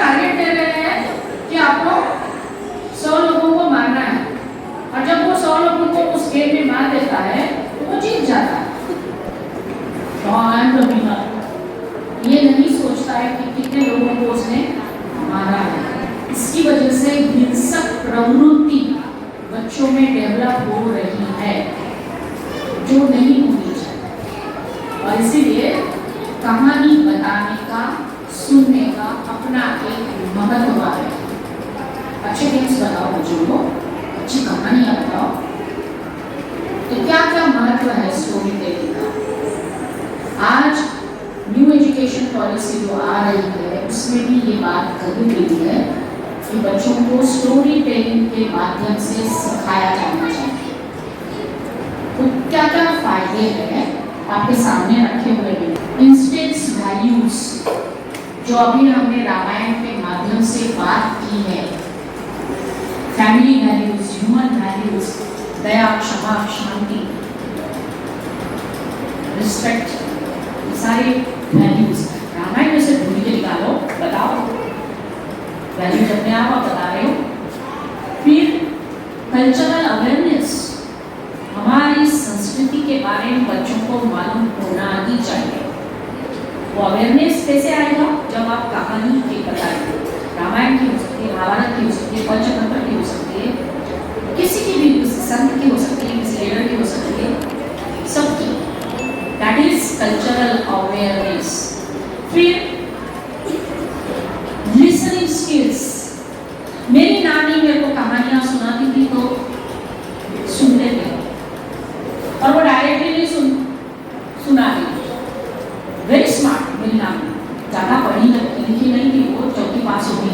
Target दे रहे हैं कि आपको 100 लोगों को मारना है, और जब वो 100 लोगों को उस गेम में मार देता है तो वो जीत जाता है। ये नहीं सोचता है कि कितने लोगों को उसने मारा है। इसकी वजह से हिंसक प्रवृत्ति बच्चों में डेवलप हो रही है, जो नहीं होनी चाहिए। और इसीलिए कहानी बताने का, सुनने का अपना एक महत्व है। अच्छे गेम्स बताओ बच्चों को, अच्छी कहानियां बताओ। तो क्या क्या महत्व है स्टोरी टेलिंग का? आज न्यू एजुकेशन पॉलिसी जो आ रही है उसमें भी ये बात कही गई है कि बच्चों को स्टोरी टेलिंग के माध्यम से सिखाया जाना चाहिए। तो क्या क्या फायदे हैं आपके सामने रखे हुए हैं। इंस्टेंस वैल्यूज जो अभी हमने रामायण के माध्यम से बात की है, फैमिली वैल्यूज, ह्यूमन वैल्यूज, दया, क्षमा, शांति, रिस्पेक्ट, सारे वैल्यूज रामायण में से ढूंढ के निकालो, बताओ वैल्यूज अपने आप बता रहे हो। फिर कल्चरल अवेयरनेस, हमारी संस्कृति के बारे में बच्चों को मालूम होना ही चाहिए। वो अवेयरनेस कैसे आएगा? जब आप कहानी की बताएंगे। रामायण की हो सकती है, महाभारत की हो सकती है, पंचतंत्र की हो सकती है, किसी की भी, संत की हो सकती है, किसी लीडर की हो सकती है, सबकी। That is cultural awareness. फिर listening skills. मेरी नानी मेरे को कहानियां सुनाती थी तो सुनते थे, और वो डायरेक्टली नहीं सुनाती। वेरी स्मार्ट मेरी नानी, ज़्यादा पढ़ी लिखी नहीं थी, वो 4th पास हो गई,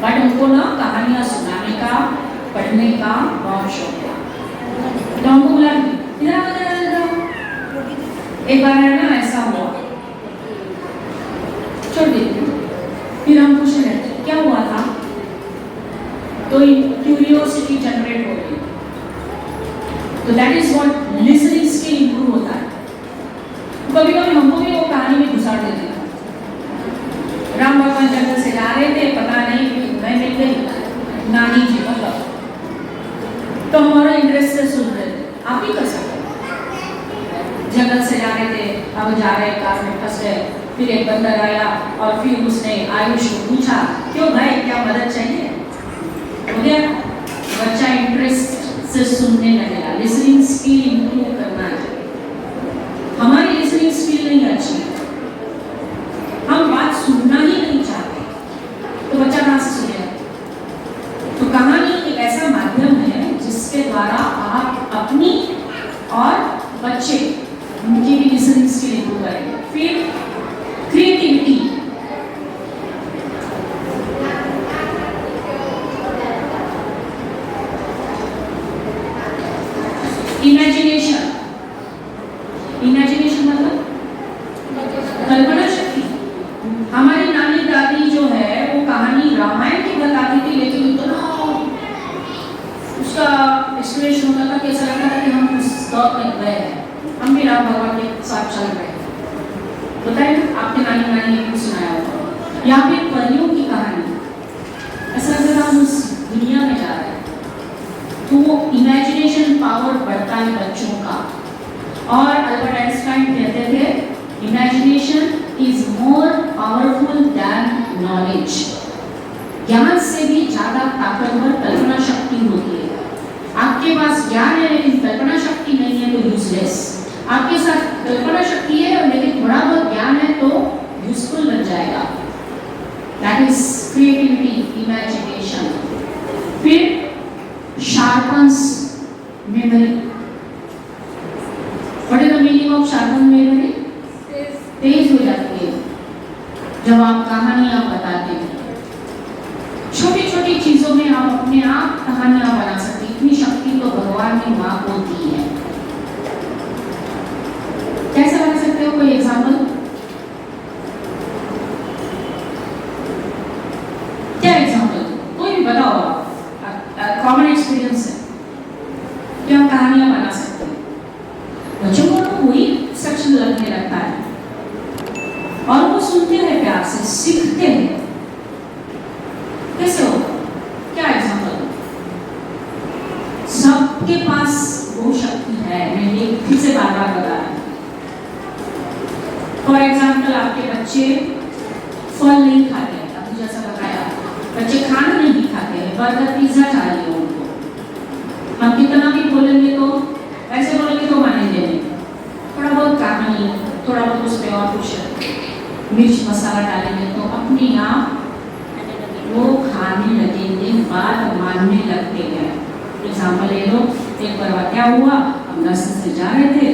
बट उनको ना कहानियां सुनाने का, पढ़ने का बहुत शौक था। तो हमको बुलाती, एक बार है ना ऐसा हुआ, छोड़ देती हूँ। फिर हम पूछ रहे थे क्या हुआ था, तो क्यूरियोसिटी जनरेट हो गई। तो that is what listening skill improve होता है। कभी कभी हमको भी वो कहानी में घुसा देते थे। राम भगवान जंगल से जा रहे थे, पता नहीं मैं मिल गई नानी जी, मतलब तो हमारा इंटरेस्ट से सुन रहे थे। आप भी कर सकते, जंगल से जा रहे थे, अब जा रहे कार में फंस गए, फिर एक बंदर आया और फिर उसने आयुष को पूछा, क्यों भाई, क्या मदद चाहिए? हो गया, बच्चा इंटरेस्ट से सुनने लगेगा। लिसनिंग स्किल इंप्रूव करना चाहिए। हमारी लिसनिंग स्किल नहीं अच्छी, हम बात सुनना ही नहीं चाहते, तो बच्चा कहाँ से सुनेगा? तो कहानी एक ऐसा माध्यम है जिसके द्वारा आप अपनी और बच्चे उनकी भी लिसनिंग स्किल इंप्रूव करेंगे। फिर क्रिएटिविटी, इमेजिनेशन, इमेजिनेशन मतलब कल्पना शक्ति। हमारी नानी दादी जो है वो कहानी रामायण की बताती थी, लेकिन इतना उसका एक्सप्लेनेशन होता था कि ऐसा लगता था कि हम उस दौर में गए हैं, हम भी राम भगवान के साथ चल रहे हैं। बताइए आपके नानी ने कुछ सुनाया होगा, या फिर परियों की कहानी, ऐसा लगता हम उस दुनिया में जा रहे हैं। तो वो इमेजिनेशन पावर बढ़ता है बच्चों का। और अल्बर्ट आइंस्टाइन कहते थे imagination is more powerful then knowledge. ज्ञान से भी ज्यादा ताकतवर कल्पना शक्ति होती है। आपके पास ज्ञान है लेकिन कल्पना शक्ति नहीं है तो यूजलेस। आपके साथ कल्पना शक्ति है और लेकिन थोड़ा बहुत ज्ञान है तो यूजफुल बन जाएगा। That is creativity, imagination. फिर sharpens memory. What is the meaning of sharpen memory? तेज हो जाती है जब आप कहानियां बताते हैं। छोटी छोटी चीजों में आप अपने आप कहानियां बना सकते हैं। इतनी शक्ति तो भगवान ने मां को दी है। कैसे बना सकते हो? कोई एग्जाम्पल? क्या एग्जाम्पल? कोई भी बताओ आप। कॉमन एक्सपीरियंस है कि हम कहानियां बना सकते हैं। बच्चों को तो वही सच लगने लगता है और वो सुनते हैं, प्यार से सीखते हैं। फिर से बार बार बता रहे हैं। फॉर एग्जाम्पल, आपके बच्चे फल नहीं खाते हैं, अभी जैसा बताया, बच्चे खाना नहीं खाते हैं, बर्गर पिज्जा चाहिए उनको। हम कितना भी बोलेंगे तो, ऐसे बोलेंगे तो मानेंगे नहीं। थोड़ा बहुत कहानी, थोड़ा बहुत उसमें और कुछ मिर्च मसाला डालेंगे तो अपने आप वो खाने लगेंगे, बात मानने लगते हैं। एग्जाम्पल ले लो, एक बार क्या हुआ, हम रास्ते से जा रहे थे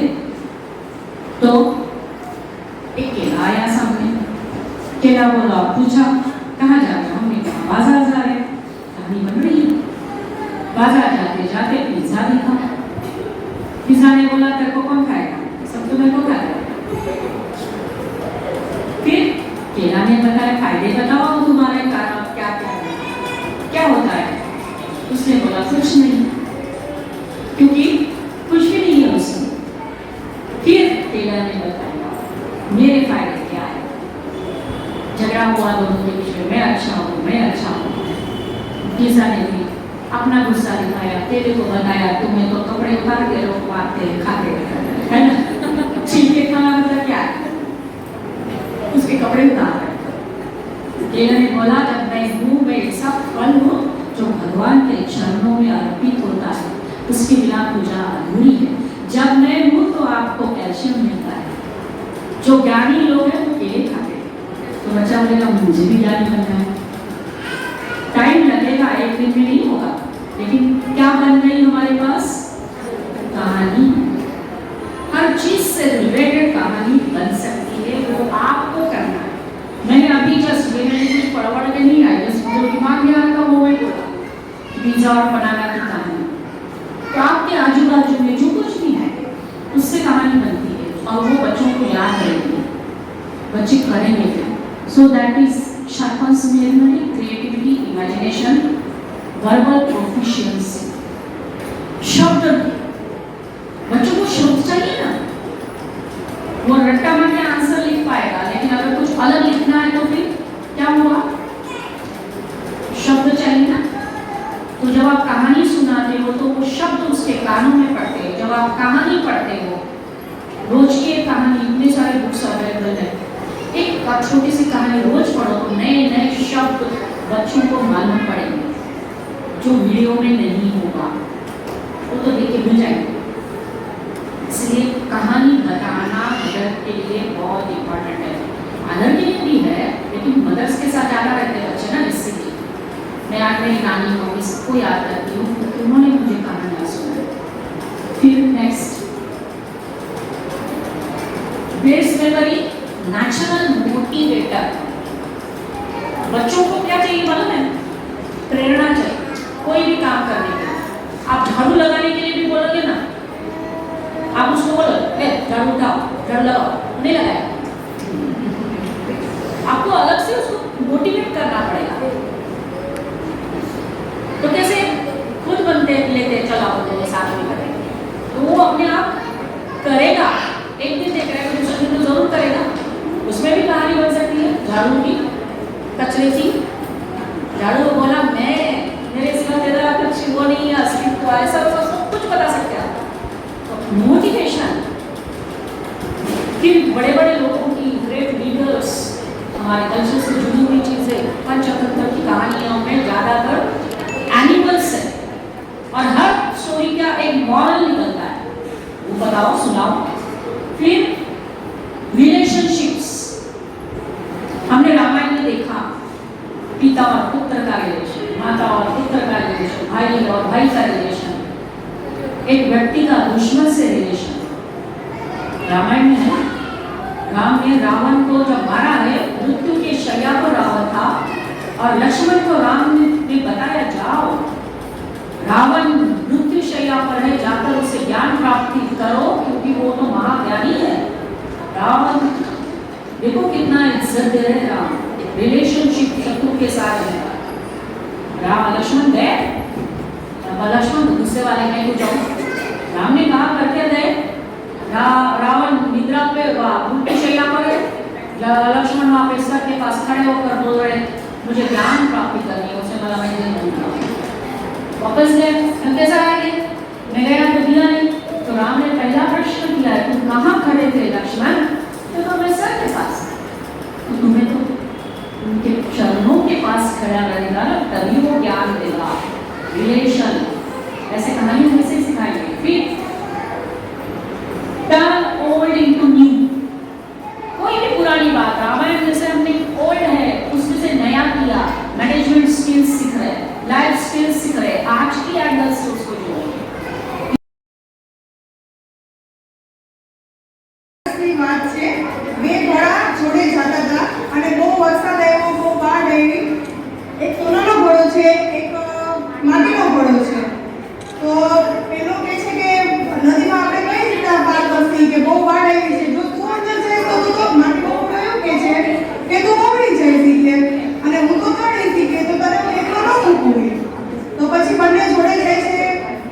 तो एक केला आया सामने। केला बोला, पूछा कहाँ जा रहे हो? हमने कहा बाजार जा रहे हैं। कहानी बन रही है। बाजार जाते जाते पिज्जा दिखा। पिज्जा ने बोला तेरे को कौन खाएगा? सब तो मेरे को खाएगा। फिर केला ने बताया फायदे बताओ तुम्हारे कारण क्या क्या है, क्या होता है? उसने बोला कुछ नहीं, क्योंकि कुछ भी नहीं है उसमें। फिर केला ने बताया मेरे फायदे क्या है। झगड़ा हुआ दोनों के बीच में, मैं अच्छा हूँ, मैं अच्छा हूँ। पिज्जा ने भी अपना गुस्सा दिखाया, केले को बताया तुम्हें तो कपड़े उतार के लोग मारते खाते है ना, छिलके खाना मतलब क्या है, उसके कपड़े उतार। केला ने बोला जब मैं हूँ, मैं एक सब फल हूँ जो भगवान के चरणों में अर्पित होता है, उसकी बिना पूजा अधूरी है। जब मैं हूँ तो आपको कैल्शियम मिलता है। जो ज्ञानी लोग हैं वो केले खाते हैं। तो बच्चा बोलेगा मुझे भी ज्ञानी बनना है। टाइम लगेगा, एक दिन में नहीं होगा, लेकिन क्या बन गई हमारे पास? कहानी। हर चीज से रिलेटेड कहानी बन सकती है, वो आपको करना है। मैंने अभी जस्ट कुछ पढ़ के नहीं आई, जस्ट जो दिमाग में आया था वो मैं बोला, पिज्जा और बनाना की कहानी। तो आपके आजू बाजू में जो कुछ भी है उससे कहानी बनती है और वो बच्चों को याद रहेगी, बच्चे करेंगे फिर। So that is sharpens memory, creativity, imagination, verbal proficiency. शब्द, बच्चों को शब्द चाहिए ना, वो रट्टा मार के आंसर लिख पाएगा, लेकिन अगर कुछ अलग लिखना है तो फिर क्या हुआ? शब्द चाहिए ना। तो जब आप कहानी सुनाते हो तो वो शब्द उसके कानों में पड़ते हैं। जब आप कहानी पढ़ते हो, रोज की एक कहानी, इतने सारे बुक्स अवेलेबल है, एक छोटी सी कहानी रोज पढ़ो तो नए नए शब्द बच्चों को मालूम पड़ेंगे, जो वीडियो में नहीं होगा, वो तो देख के भूल जाएंगे। इसलिए कहानी बताना मदर के लिए बहुत इम्पोर्टेंट है। फादर के लिए भी है, लेकिन मदर्स के साथ ज़्यादा रहते हैं बच्चे ना, इससे भी मैं आज मेरी नानी को सबको याद करती हूँ क्योंकि उन्होंने मुझे कहानियाँ सुनाई। फिर next, base memory, natural motivator. बच्चों को क्या चाहिए मालूम है? प्रेरणा चाहिए कोई भी काम करने के लिए। आप झाड़ू लगाने के लिए भी बोलोगे ना, आप उसको बोलो झाड़ू उठाओ, झाड़ू लगाओ, नहीं लगाया, आपको अलग से उसको मोटिवेट करना पड़ेगा। तो कैसे? खुद बनते लेते चला बोलते हैं साथ में करेंगे, तो वो अपने आप करेगा। एक दिन देख रहे हैं, दूसरे दिन तो जरूर करेगा। उसमें भी कहानी बन सकती है। झाड़ू की, कचरे की, झाड़ू बोला मैं, मेरे सिवा तेरा कुछ वो नहीं है, अस्तित्व ऐसा सब कुछ बता सकते हैं। मोटिवेशन। फिर बड़े बड़े लोगों की, ग्रेट लीडर्स, हमारे कल्चर से जुड़ी हुई चीज़ें, पंचतंत्र की कहानियों में ज़्यादातर एनिमल्स है और हर स्टोरी का एक मॉरल निकलता है, वो बताओ, सुनाओ। फिर रिलेशनशिप्स, हमने रामायण में देखा पिता और पुत्र का रिलेशन, माता और पुत्र का रिलेशन, भाई और भाई का रिलेशन, एक व्यक्ति का दुश्मन से रिलेशन रामायण में है। राम ने रावण को जब मारा है, मृत्यु के शैया पर रावण था और लक्ष्मण को राम ने बताया जाओ, रावण मृत्यु शैया पर है, जाकर उसे ज्ञान प्राप्ति करो क्योंकि वो तो महाज्ञानी है। रावण देखो कितना इज्जत दे रहे राम, रिलेशनशिप शत्रु के साथ है। राम लक्ष्मण गए, लक्ष्मण गुस्से वाले में को जाओ, राम ने कहा करके गए, रावण निद्रा पे मृत्यु शैया पर है, लक्ष्मण वहाँ पे सर के पास खड़े होकर बोल रहे मुझे ज्ञान प्राप्ति करनी है, उसे बोला मैं वापस गए, कैसा आएंगे, मैं गया तो दिया नहीं। तो राम ने पहला प्रश्न रिलेशन, ऐसे कहानियों में से सिखाएंगे। फिर टर्न ओल्ड इनटू न्यू, कोई भी पुरानी बात, रामायण जैसे हमने ओल्ड है उसमें से नया किया, मैनेजमेंट स्किल्स सीख रहे हैं, लाइफ स्किल्स सीख रहे हैं, आज की एंगल से उसको जोड़ेंगे। વાત છે બે ઘોડા જોડે જતા હતા અને બહુ વરસાદ આવ્યો, બહુ બાઢ આવી। એક સોનાનો ઘોડો છે, એક માટીનો ઘોડો છે। તો પેલો કહે છે કે નદીમાં આપણે કઈ રીતે પાર કરશી, કે બહુ બાઢ આવી છે, જો તું અંદર જાય તો માટીનો ઘોડો એવું કહે છે કે તું ઓગળી જાય કે અને હું તો તળી કે તો તને હું એકલો ન મૂકું। તો પછી બંને જોડે જાય છે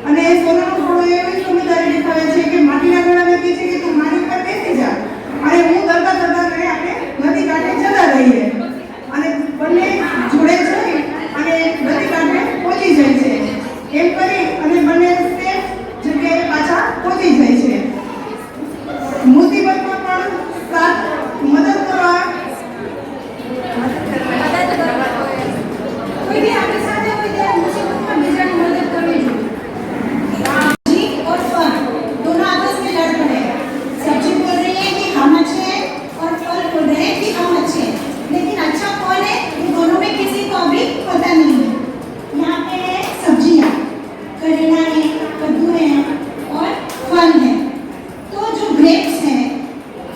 અને સોનાનો ઘોડો એવી સમજદારી દેખાડે છે કે માટીના ઘોડાને કહે છે કે તું મારી ઉપર બેસી जा અને હું તરતા તરતા રહે આપણે નદી કાંઠે જતા રહીએ અને બંને જોડે જઈ અને નદી કાંઠે પહોંચી જાય છે। એમ કરી અને બંને સેફ જગ્યાએ પાછા પહોંચી જાય છે। મુસીબતમાં પણ સાથ મદદ કરવા કોઈ બી આપણી સાથે હોય ત્યારે મુસીબતમાં બીજાની મદદ કરવી જોઈએ। और फल दोनों आपस में लड़ पड़े। सब्जी बोल रही है कि हम अच्छे हैं और फल बोल रहे हैं कि हम अच्छे हैं, लेकिन अच्छा कौन है ये दोनों में किसी को अभी पता नहीं है। यहाँ पे है सब्जियाँ, करेला है, कद्दू है और फल है। तो जो ग्रेप्स है,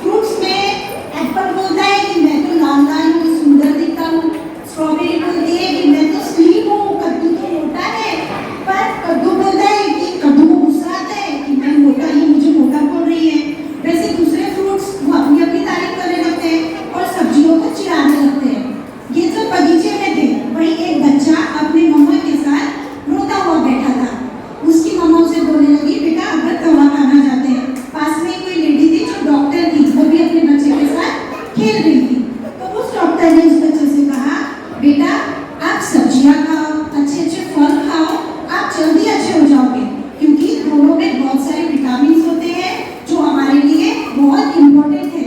फ्रूट्स में एप्पल बोलता है कि मैं तो लाल लाल हूँ, सुंदर दिखता हूँ। स्ट्रॉबेरी बोलती है कि मैं तो स्लिम हूँ, कद्दू तो मोटा है। पर कद्दू बोलता है कि कद्दू को गुस्सा आता है कि मैं मोटा ही, मुझे मोटा बोल रही है। वैसे दूसरे फ्रूट्स वो अपनी अपनी तारीफ करने लगते हैं और सब्जियों को चिढ़ाने लगते हैं। ये जो बगीचे में थे वहीं एक बच्चा अपनी मम्मा के साथ रोता हुआ बैठा था। उसकी मम्मा उसे बोलने लगी, बेटा अगर दवा खाना जाते हैं। पास में कोई लेडी थी जो डॉक्टर थी, वो भी अपने बच्चे के साथ खेल रही थी। तो उस डॉक्टर ने उस बच्चे से कहा, बेटा आप सब्जियां खाओ, अच्छे अच्छे फल खाओ, आप जल्दी अच्छे हो जाओगे, क्योंकि दोनों में बहुत सारे विटामिन होते हैं जो हमारे लिए बहुत इम्पोर्टेंट है।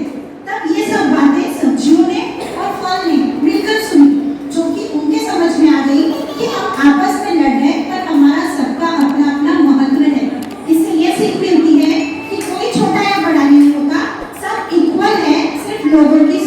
तब ये सब बातें सब्जियों ने और फल ने मिलकर सुनी, जो कि उनके समझ में आ गई कि हम आपस में लड़ रहे पर हमारा सबका अपना अपना महत्व है। इससे ये सीख मिलती है कि कोई छोटा या बड़ा नहीं होता, सब इक्वल है, सिर्फ लोगों की